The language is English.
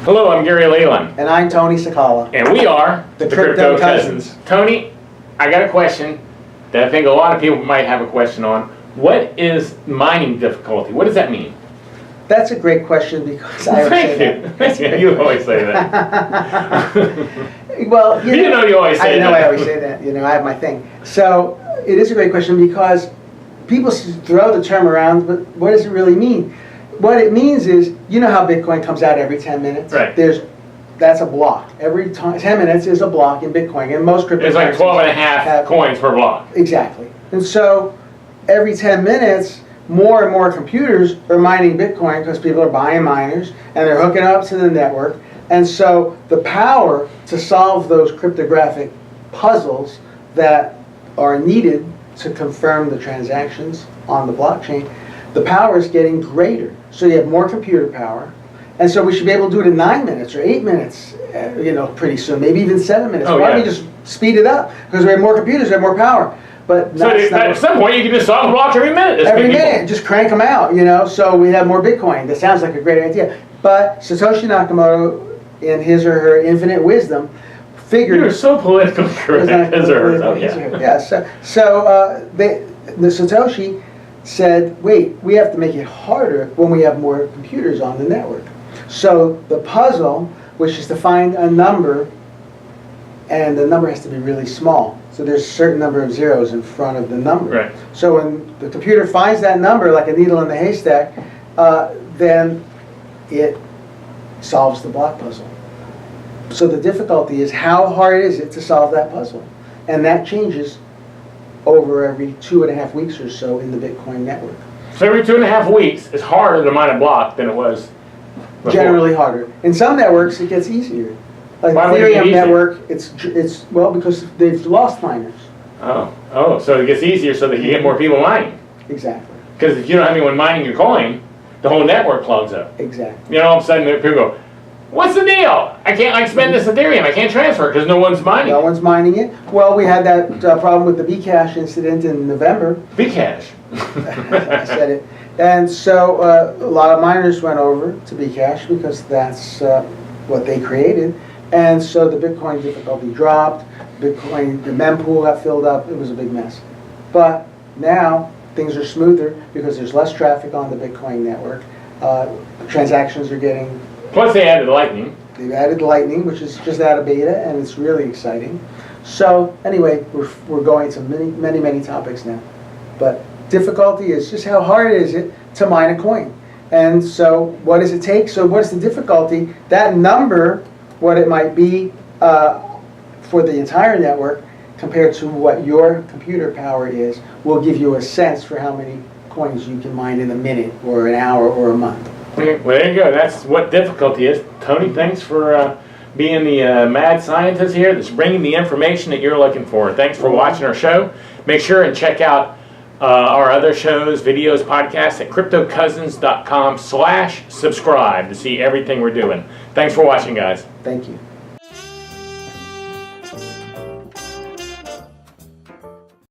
Hello, I'm Gary Leland. And I'm Tony Cecala. And we are the Crypto Cousins. Tony, I got a question that I think a lot of people might have a question on. What is mining difficulty? What does that mean? That's a great question because I always say that. Thank you. You always say that. Well, you know you always say that. I know I always say that. You know, I have my thing. So it is a great question because people throw the term around, but what does it really mean? What it means is, you know how Bitcoin comes out every 10 minutes? Right. That's a block. Every 10 minutes is a block in Bitcoin. And most cryptocurrencies it's like 12 and a half coins per block. Exactly. And so every 10 minutes, more and more computers are mining Bitcoin because people are buying miners and they're hooking up to the network. And so the power to solve those cryptographic puzzles that are needed to confirm the transactions on the blockchain, the power is getting greater. So you have more computer power. And so we should be able to do it in 9 minutes or 8 minutes, pretty soon, maybe even 7 minutes. Why don't we just speed it up? Because we have more computers, we have more power. But so at some point you can just solve the blocks every minute. Every minute, just crank them out, so we have more Bitcoin. That sounds like a great idea. But Satoshi Nakamoto, in his or her infinite wisdom, figured... You're so politically correct. His or her. Yeah, so the Satoshi said, wait, we have to make it harder when we have more computers on the network. So the puzzle, which is to find a number, and the number has to be really small. So there's a certain number of zeros in front of the number. Right. So when the computer finds that number, like a needle in the haystack, then it solves the block puzzle. So the difficulty is how hard is it to solve that puzzle? And that changes over every 2.5 weeks or so in the Bitcoin network. So every 2.5 weeks, it's harder to mine a block than it was before. Generally harder. In some networks, it gets easier. Like the Ethereum network, it's because they've lost miners. Oh, so it gets easier so that you get more people mining. Exactly. Because if you don't have anyone mining your coin, the whole network clogs up. Exactly. All of a sudden people go, what's the deal? I can't spend this Ethereum. I can't transfer because no one's mining. No one's mining it. Well, we had that problem with the Bcash incident in November. Bcash. I said it. And so a lot of miners went over to Bcash because that's what they created. And so the Bitcoin difficulty dropped. The mempool got filled up. It was a big mess. But now things are smoother because there's less traffic on the Bitcoin network. Transactions are getting... Plus they added Lightning. They've added Lightning, which is just out of beta, and it's really exciting. So anyway, we're going to many topics now. But difficulty is just how hard is it to mine a coin. And so what does it take? So what's the difficulty? That number, what it might be for the entire network compared to what your computer power is, will give you a sense for how many coins you can mine in a minute or an hour or a month. Okay, well, there you go. That's what difficulty is. Tony, thanks for being the mad scientist here that's bringing the information that you're looking for. Thanks for watching our show. Make sure and check out our other shows, videos, podcasts at cryptocousins.com/subscribe to see everything we're doing. Thanks for watching, guys. Thank you.